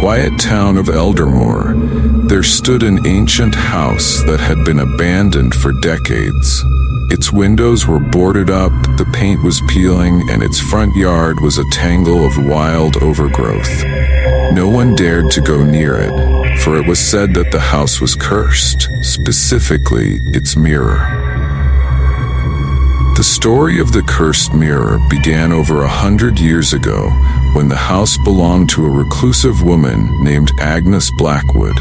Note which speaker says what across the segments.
Speaker 1: quiet town of Eldermore, there stood an ancient house that had been abandoned for decades. Its windows were boarded up, the paint was peeling, and its front yard was a tangle of wild overgrowth. No one dared to go near it, for it was said that the house was cursed, specifically its mirror. The story of the cursed mirror began over 100 years ago when the house belonged to a reclusive woman named Agnes Blackwood.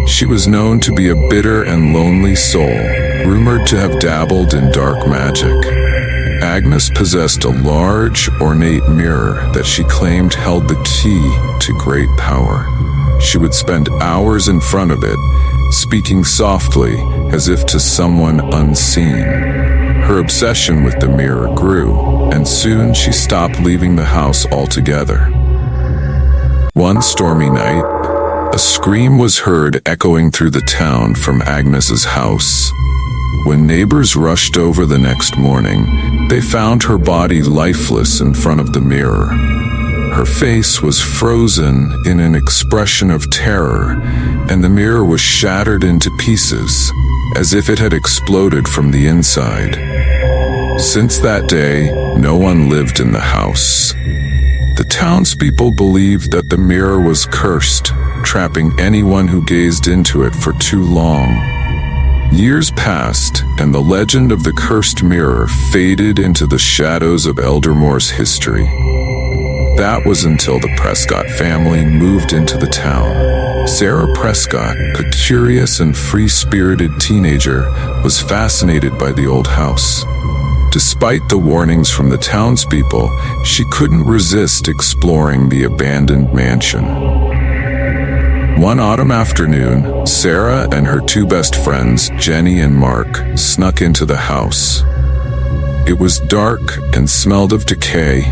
Speaker 1: She was known to be a bitter and lonely soul, rumored to have dabbled in dark magic. Agnes possessed a large, ornate mirror that she claimed held the key to great power. She would spend hours in front of it, speaking softly as if to someone unseen. Her obsession with the mirror grew, and soon she stopped leaving the house altogether. One stormy night, a scream was heard echoing through the town from Agnes's house. When neighbors rushed over the next morning, they found her body lifeless in front of the mirror. Her face was frozen in an expression of terror, and the mirror was shattered into pieces, as if it had exploded from the inside. Since that day, no one lived in the house. The townspeople believed that the mirror was cursed, trapping anyone who gazed into it for too long. Years passed, and the legend of the cursed mirror faded into the shadows of Eldermore's history. That was until the Prescott family moved into the town. Sarah Prescott, a curious and free-spirited teenager, was fascinated by the old house. Despite the warnings from the townspeople, she couldn't resist exploring the abandoned mansion. One autumn afternoon, Sarah and her two best friends, Jenny and Mark, snuck into the house. It was dark and smelled of decay.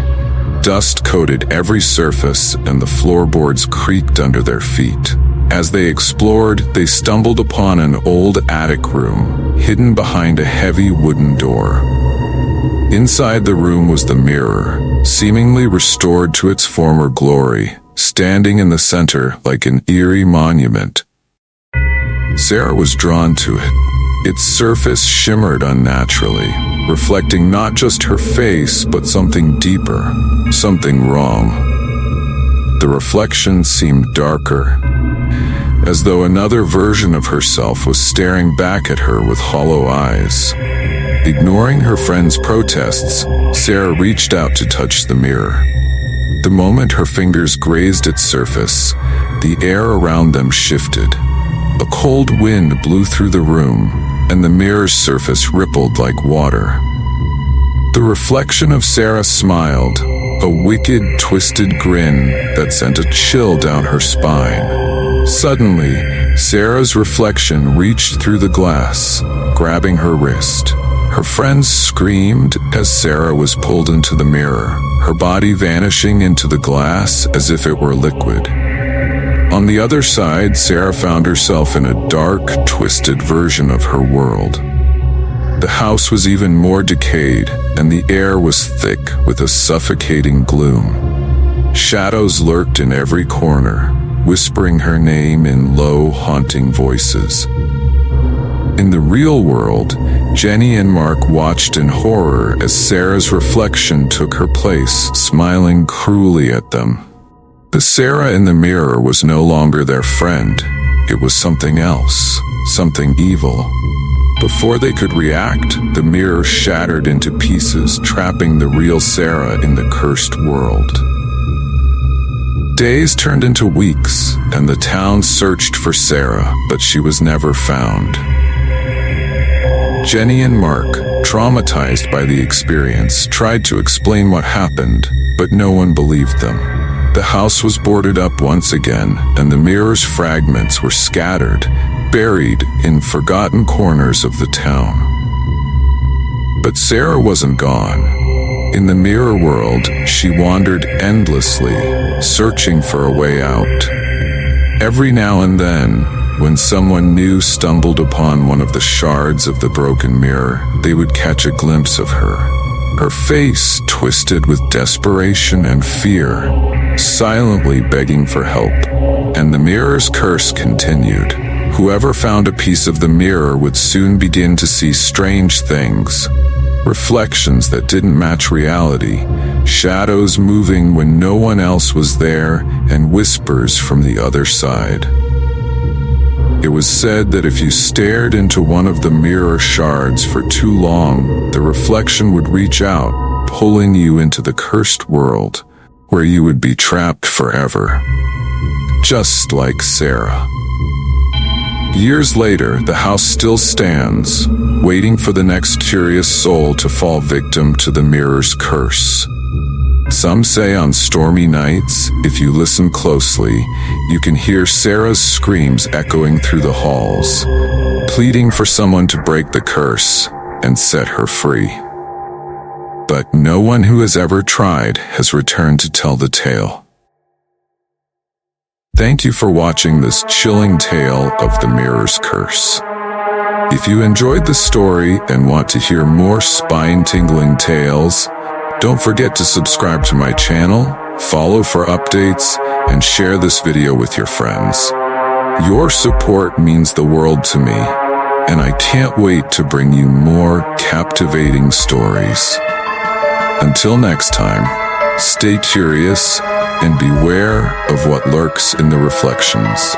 Speaker 1: Dust coated every surface, and the floorboards creaked under their feet. As they explored, they stumbled upon an old attic room, hidden behind a heavy wooden door. Inside the room was the mirror, seemingly restored to its former glory, standing in the center like an eerie monument. Sarah was drawn to it. Its surface shimmered unnaturally, reflecting not just her face, but something deeper, something wrong. The reflection seemed darker, as though another version of herself was staring back at her with hollow eyes. Ignoring her friend's protests, Sarah reached out to touch the mirror. The moment her fingers grazed its surface, the air around them shifted. A cold wind blew through the room, and the mirror's surface rippled like water. The reflection of Sarah smiled, a wicked, twisted grin that sent a chill down her spine. Suddenly, Sarah's reflection reached through the glass, grabbing her wrist. Her friends screamed as Sarah was pulled into the mirror, her body vanishing into the glass as if it were liquid. On the other side, Sarah found herself in a dark, twisted version of her world. The house was even more decayed, and the air was thick with a suffocating gloom. Shadows lurked in every corner, whispering her name in low, haunting voices. In the real world, Jenny and Mark watched in horror as Sarah's reflection took her place, smiling cruelly at them. The Sarah in the mirror was no longer their friend. It was something else, something evil. Before they could react, the mirror shattered into pieces, trapping the real Sarah in the cursed world. Days turned into weeks, and the town searched for Sarah, but she was never found. Jenny and Mark, traumatized by the experience, tried to explain what happened, but no one believed them. The house was boarded up once again, and the mirror's fragments were scattered, buried in forgotten corners of the town. But Sarah wasn't gone. In the mirror world, she wandered endlessly, searching for a way out. Every now and then, when someone new stumbled upon one of the shards of the broken mirror, they would catch a glimpse of her. her face twisted with desperation and fear, silently begging for help. And the mirror's curse continued. Whoever found a piece of the mirror would soon begin to see strange things. Reflections that didn't match reality, shadows moving when no one else was there, and whispers from the other side. It was said that if you stared into one of the mirror shards for too long, the reflection would reach out, pulling you into the cursed world, where you would be trapped forever. Just like Sarah. Years later, the house still stands, waiting for the next curious soul to fall victim to the mirror's curse. Some say on stormy nights, if you listen closely, you can hear Sarah's screams echoing through the halls, pleading for someone to break the curse and set her free. But no one who has ever tried has returned to tell the tale. Thank you for watching this chilling tale of the mirror's curse. If you enjoyed the story and want to hear more spine-tingling tales, don't forget to subscribe to my channel, follow for updates, and share this video with your friends. Your support means the world to me, and I can't wait to bring you more captivating stories. Until next time, stay curious and beware of what lurks in the reflections.